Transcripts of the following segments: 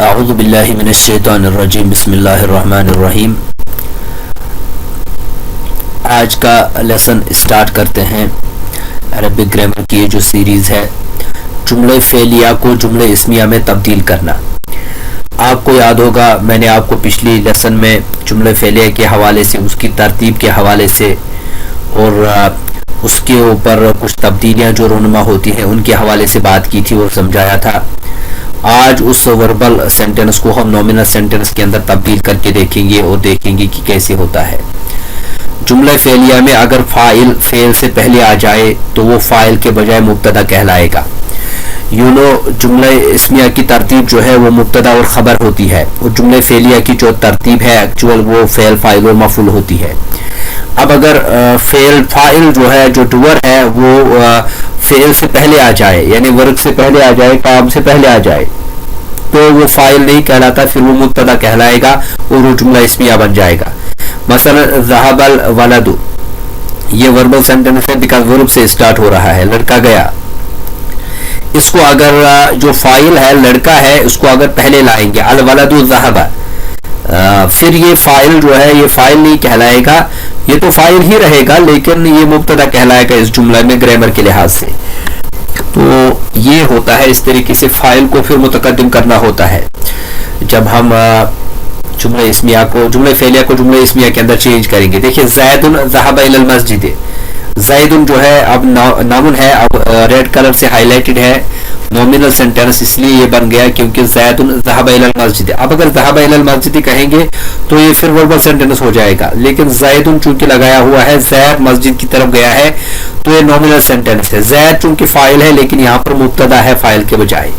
اعوذ باللہ من الشیطان الرجیم بسم اللہ الرحمن الرحیم۔ آج کا لیسن اسٹارٹ کرتے ہیں۔ عربک گرامر کی یہ جو سیریز ہے، جملہ فعلیہ کو جملہ اسمیہ میں تبدیل کرنا۔ آپ کو یاد ہوگا میں نے آپ کو پچھلی لیسن میں جملہ فعلیہ کے حوالے سے، اس کی ترتیب کے حوالے سے اور اس کے اوپر کچھ تبدیلیاں جو رونما ہوتی ہیں ان کے حوالے سے بات کی تھی اور سمجھایا تھا۔ آج اس وربل سینٹنس کو ہم نومینل سینٹنس کے اندر تبدیل کر کے دیکھیں گے اور دیکھیں گے کہ کیسے ہوتا ہے۔ جملہ فعلیہ میں اگر فاعل فعل سے پہلے آ جائے تو وہ فاعل کے بجائے مبتدا کہلائے گا۔ جملہ اسمیہ کی ترتیب جو ہے وہ مبتدا اور خبر ہوتی ہے، اور جملہ فعلیہ کی جو ترتیب ہے ایکچوئل وہ فعل فاعل اور مفعول ہوتی ہے۔ اب اگر فاعل جو ہے، جو ڈوور ہے، وہ فعل سے پہلے آ جائے، یعنی ورک سے پہلے آ جائے، کام سے پہلے آ جائے، تو وہ فاعل نہیں کہلاتا، پھر وہ مبتدا کہلائے گا اور وہ جملہ اسمیہ بن جائے گا۔ مثلا ذهب الولد، یہ وربل سینٹنس ہے بیکاز ورب سے اسٹارٹ ہو رہا ہے، لڑکا گیا۔ اس کو اگر جو فاعل ہے لڑکا ہے، اس کو اگر پہلے لائیں گے الولد ذهب، پھر یہ فاعل جو ہے یہ فاعل نہیں کہلائے گا، یہ تو فاعل ہی رہے گا لیکن یہ مبتدا کہلائے گا اس جملہ میں گرامر کے لحاظ سے۔ تو یہ ہوتا ہے، اس طریقے سے فاعل کو پھر متقدم کرنا ہوتا ہے جب ہم جملہ اسمیہ کو، جملہ فعلیہ کو جملہ اسمیہ کے اندر چینج کریں گے۔ دیکھیں زید ذهب الى المسجد، زید جو ہے اب نامن ہے، اب ریڈ کلر سے ہائی لائٹڈ ہے، نومینل سینٹنس اس لیے یہ بن گیا کیونکہ زید ذهب الى المسجد۔ اب اگر ذهب الى المسجد کہیں گے تو یہ پھر وربل سینٹنس ہو جائے گا، لیکن زید چونکہ لگایا ہوا ہے، زید مسجد کی طرف گیا ہے، تو یہ نومینل سینٹنس ہے۔ زید چونکہ فاعل ہے لیکن یہاں پر مبتدا ہے فاعل کے بجائے۔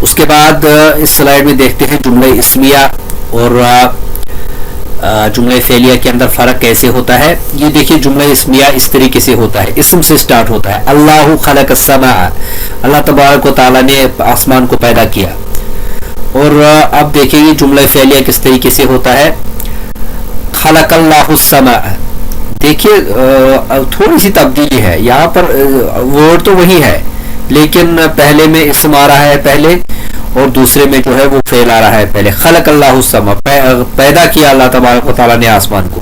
اس کے بعد اس سلائیڈ میں دیکھتے ہیں جملہ اسمیہ اور جملہ فعلیہ کے اندر فرق کیسے ہوتا ہے۔ یہ دیکھیے جملہ اسمیہ اس طریقے سے ہوتا ہے، اسم سے سٹارٹ ہوتا ہے۔ اللہ خلق السماء، اللہ تبارک و تعالیٰ نے آسمان کو پیدا کیا۔ اور اب دیکھیں یہ جملہ فعلیہ کس طریقے سے ہوتا ہے۔ خلق اللہ السماء، دیکھیے تھوڑی سی تبدیلی ہے یہاں پر، ورڈ تو وہی ہے لیکن پہلے میں اسم آ رہا ہے پہلے، اور دوسرے میں جو ہے وہ فعل آ رہا ہے پہلے۔ خلق اللہ السماء، پیدا کیا اللہ تبارک و تعالیٰ نے آسمان کو۔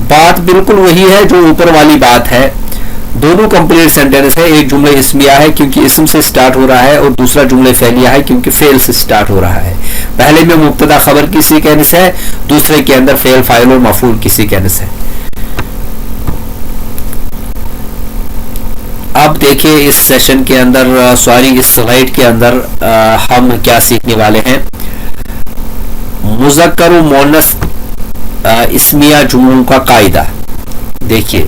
بات بالکل وہی ہے جو اوپر والی بات ہے، دونوں کمپلیٹ سینٹنس ہے۔ ایک جملہ اسمیہ ہے کیونکہ اسم سے سٹارٹ ہو رہا ہے، اور دوسرا جملہ فعلیہ ہے کیونکہ فعل سے سٹارٹ ہو رہا ہے۔ پہلے میں مبتدا خبر کی سیکوینس ہے، دوسرے کے اندر فعل فاعل اور مفعول کی سیکوینس ہے۔ اب دیکھیں اس سیشن کے اندر، اس سلائیڈ کے اندر ہم کیا سیکھنے والے ہیں۔ مذکر و مؤنث اسمیہ جملوں کا قاعدہ۔ دیکھیے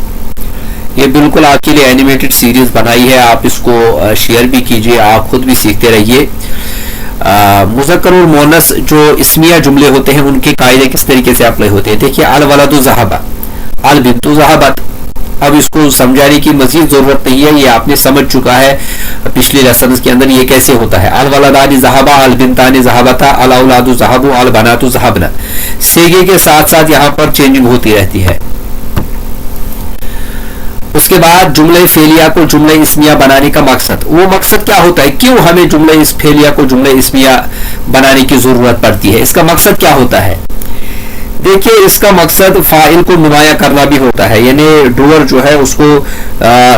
یہ بالکل آپ کے لیے اینیمیٹڈ سیریز بنائی ہے، آپ اس کو شیئر بھی کیجئے، آپ خود بھی سیکھتے رہیے۔ مذکر اور مؤنث جو اسمیہ جملے ہوتے ہیں ان کے قاعدے کس طریقے سے اپلائی ہوتے ہیں۔ دیکھیے الولد ذهب، البنت ذهبت۔ اب اس کو سمجھانے کی مزید ضرورت نہیں ہے، یہ آپ نے سمجھ چکا ہے پچھلی لیسنز کے اندر یہ کیسے ہوتا ہے۔ الولدان ذهبا، البنتان ذهبتا، الاولاد ذهبوا، البنات ذهبن۔ سیگے کے ساتھ ساتھ یہاں پر چینجنگ ہوتی رہتی ہے۔ اس کے بعد جملہ فعلیہ کو جملہ اسمیہ بنانے کا مقصد، وہ مقصد کیا ہوتا ہے، کیوں ہمیں جملہ فعلیہ کو جملہ اسمیہ بنانے کی ضرورت پڑتی ہے، اس کا مقصد کیا ہوتا ہے۔ دیکھیے اس کا مقصد فاعل کو نمایاں کرنا بھی ہوتا ہے، یعنی ڈوور جو ہے اس کو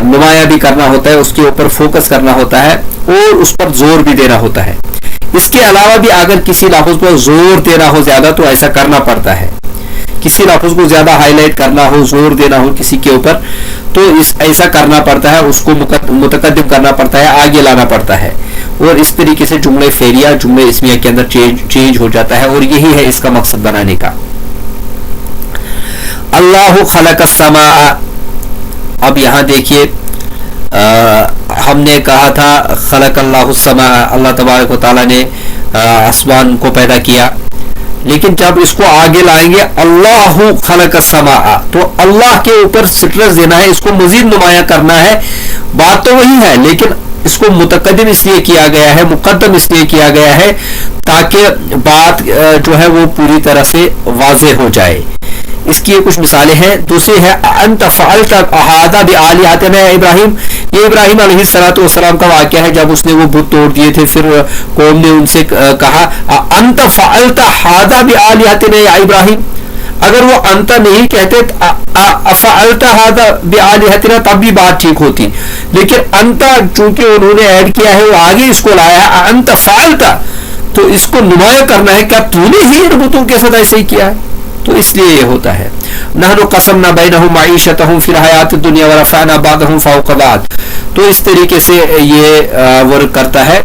نمایاں بھی کرنا ہوتا ہے، اس کے اوپر فوکس کرنا ہوتا ہے اور اس پر زور بھی دینا ہوتا ہے۔ اس کے علاوہ بھی اگر کسی لفظ پر زور دینا ہو زیادہ تو ایسا کرنا پڑتا ہے، کسی لفظ کو زیادہ ہائی لائٹ کرنا ہو، زور دینا ہو کسی کے اوپر تو ایسا کرنا پڑتا ہے، اس کو متقدم کرنا پڑتا ہے، آگے لانا پڑتا ہے، اور اس طریقے سے جملہ فعلیہ جملہ اسمیہ کے اندر چینج ہو جاتا ہے، اور یہی ہے اس کا مقصد بنانے کا۔ اللہ خلق السماء، اب یہاں دیکھیے ہم نے کہا تھا خلق اللہ السماء، اللہ تبارک و تعالیٰ نے آسمان کو پیدا کیا، لیکن جب اس کو آگے لائیں گے اللہ خلق السماء تو اللہ کے اوپر سٹرس دینا ہے، اس کو مزید نمایاں کرنا ہے۔ بات تو وہی ہے لیکن اس کو متقدم اس لیے کیا گیا ہے، مقدم اس لیے کیا گیا ہے تاکہ بات جو ہے وہ پوری طرح سے واضح ہو جائے۔ اس کی کچھ مثالیں ہیں. دوسری ہے انت فعلت هذا بآلهتنا یا ابراہیم. یہ ابراہیم علیہ السلام کا واقعہ ہے جب اس نے وہ بت توڑ دیے تھے. پھر قوم نے ان سے کہا انت فعلت هذا بآلهتنا یا ابراہیم. اگر وہ انت نہیں کہتے فعلت هذا بآلهتنا تب بھی بات ٹھیک ہوتی, لیکن انت چونکہ انہوں نے ایڈ کیا ہے وہ آگے اس کو لایا انت فعلت, تو اس کو نمایاں کرنا ہے کہ تو نے ہی بتوں کے ساتھ ایسے ہی کیا ہے, تو اس لیے یہ ہوتا ہے. نحن قسمنا بینہم معیشتہم فی الحیات الدنیا ورفعنا بعضہم فوق بعض. تو اس طریقے سے یہ ورک کرتا ہے.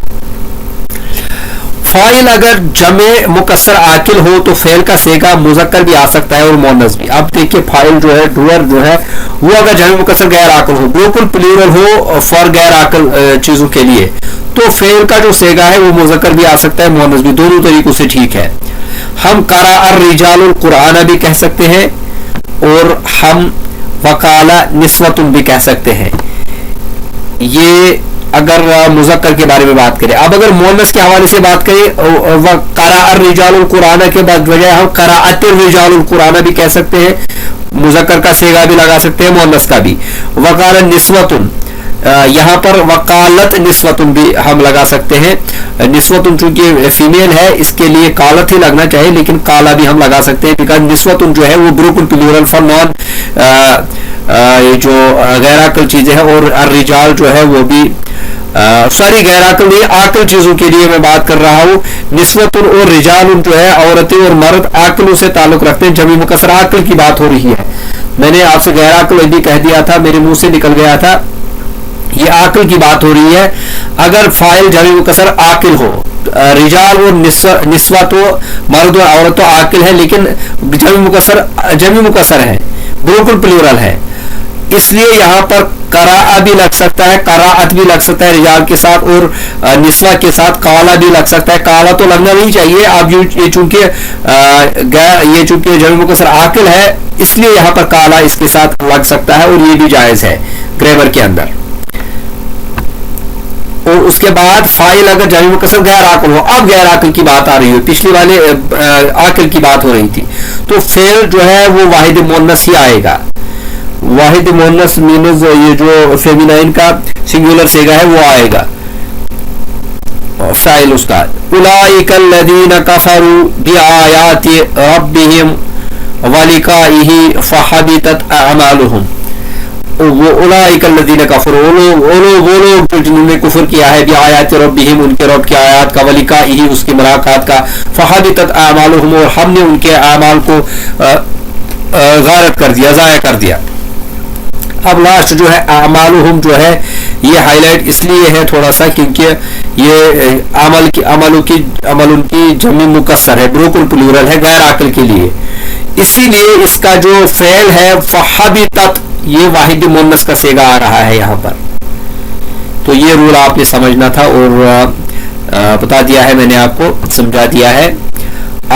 فاعل اگر جمع مکسر عاقل ہو تو فعل کا صیغہ مذکر بھی آ سکتا ہے اور مؤنث بھی. اب دیکھیے فاعل جو ہے ڈوئر جو ہے وہ اگر جمع مکسر غیر عاقل ہو, بالکل پلورل ہو فار غیر عاقل چیزوں کے لیے, تو فعل کا جو صیغہ ہے وہ مذکر بھی آ سکتا ہے مؤنث بھی, دونوں طریقوں سے ٹھیک ہے. ہم قرأ الرجال القرآن بھی کہہ سکتے ہیں اور ہم وقال نسوۃ بھی کہہ سکتے ہیں, یہ اگر مذکر کے بارے میں بات کریں. اب اگر مؤنث کے حوالے سے بات کریں قرأ الرجال القرآن کے بعد بجائے ہم قرأت الرجال القرآن بھی کہہ سکتے ہیں, مذکر کا صیغہ بھی لگا سکتے ہیں مؤنث کا بھی. وقال نسوۃ, یہاں پر وقالت نسوۃ بھی ہم لگا سکتے ہیں. نسوۃ چونکہ فیمیل ہے اس کے لیے قالت ہی لگنا چاہیے, لیکن قالا بھی ہم لگا سکتے ہیں بیکاز نسوۃ جو ہے وہ بالکل پلورل فار نان جو غیر عاقل چیزیں ہیں, اور الرجال جو ہے وہ بھی ساری غیر عاقل نہیں عاقل چیزوں کے لیے میں بات کر رہا ہوں. نسوۃ اور رجال جو ہے عورتیں اور مرد عاقلوں سے تعلق رکھتے ہیں, جمع مکسر عاقل کی بات ہو رہی ہے. میں نے آپ سے غیر عاقل بھی کہہ دیا تھا, میرے منہ سے نکل گیا تھا, یہ عاقل کی بات ہو رہی ہے. اگر فاعل جمع مکسر عاقل ہو, رجال اور نسوہ تو مرد اور عورت تو عاقل ہے, لیکن جمع مکسر ہے بالکل پلورل ہے, اس لیے یہاں پر قراء بھی لگ سکتا ہے, قراءت بھی لگ سکتا ہے رجال کے ساتھ, اور نسوہ کے ساتھ قالا بھی لگ سکتا ہے. قالا تو لگنا نہیں چاہیے. اب یہ چونکہ جمع مکسر عاقل ہے اس لیے یہاں پر قالا اس کے ساتھ لگ سکتا ہے, اور یہ بھی جائز ہے گرامر کے اندر. اور اس کے بعد فاعل اگر جمع مکسر غیر عاقل ہو, اب غیر عاقل کی بات آ رہی ہے, پچھلی والے عاقل کی بات ہو رہی تھی, تو فعل جو ہے وہ واحد مؤنث ہی آئے گا. واحد مؤنث مینز یہ جو فیمینائن کا سنگولر صیغہ ہے وہ آئے گا فاعل اس کا. اولئک الذین کفروا بآیات ربہم ولقائہ فحبطت اعمالہم. وہ اولئک الذین کفروا, وہ لوگ جنہوں نے کفر کیا ہے بآیات ربہم ان کے رب کی آیات کا, ولقائہ اس کی ملاقات کا, فحبطت اعمالہم اور ہم نے ان کے اعمال کو غارت کر دیا, ضائع کر دیا. اب لاسٹ جو ہے اعمالہم جو ہے یہ ہائی لائٹ اس لیے ہے تھوڑا سا کیونکہ یہ عمل ان کی جمع مکسر ہے, بالکل پلورل ہے غیر عاقل کے لیے, اسی لیے اس کا جو فعل ہے فحبطت یہ واحد مؤنث کا صیغہ آ رہا ہے یہاں پر. تو یہ رول آپ نے سمجھنا تھا اور بتا دیا ہے میں نے, آپ کو سمجھا دیا ہے.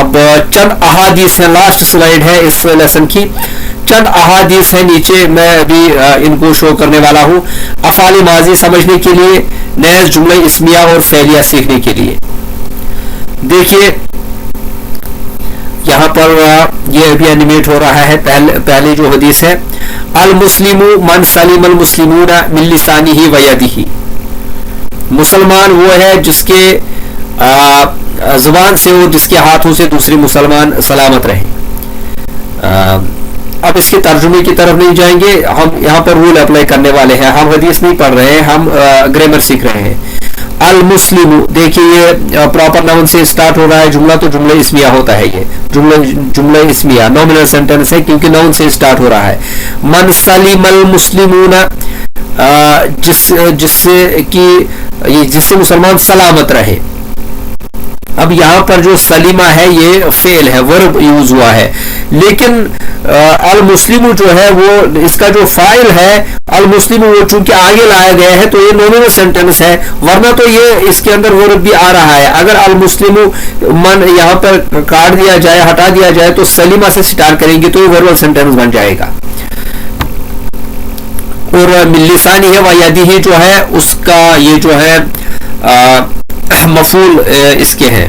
اب چند احادیث ہیں, لاسٹ سلائیڈ ہے اس لیسن کی, چند احادیث ہیں نیچے, میں ابھی ان کو شو کرنے والا ہوں افعال ماضی سمجھنے کے لیے, نیز جملہ اسمیہ اور فعلیہ سیکھنے کے لیے. دیکھیے یہاں پر یہ ابھی اینیمیٹ ہو رہا ہے. پہلے جو حدیث ہے, المسلم من سلم المسلمون من لسانہ و یدہ. مسلمان وہ ہے جس کے زبان سے اور جس کے ہاتھوں سے دوسرے مسلمان سلامت رہے. اب اس کے ترجمے کی طرف نہیں جائیں گے, ہم یہاں پر رول اپلائی کرنے والے ہیں, ہم حدیث نہیں پڑھ رہے ہیں, ہم گرامر سیکھ رہے ہیں. المسلم دیکھیے یہ پراپر ناؤن سے اسٹارٹ ہو رہا ہے جملہ, تو جملہ اسمیہ ہوتا ہے, یہ جملہ اسمیہ نومینل سینٹینس ہے کیونکہ ناؤن سے اسٹارٹ ہو رہا ہے. من سلم المسلمون, جس سے مسلمان سلامت رہے. اب یہاں پر جو سلیمہ ہے یہ فعل ہے, ورب یوز ہوا ہے, لیکن المسلم جو ہے وہ اس کا جو فاعل ہے المسلم وہ چونکہ آگے لایا گیا ہے تو یہ نومینل سینٹینس ہے, ورنہ تو یہ اس کے اندر ورب بھی آ رہا ہے. اگر المسلم من یہاں پر کاٹ دیا جائے, ہٹا دیا جائے تو سلیمہ سے سٹارٹ کریں گے تو یہ وربل سینٹینس بن جائے گا. اور لسانی ہے و یدہ جو ہے اس کا یہ جو ہے مفعول اس کے ہیں,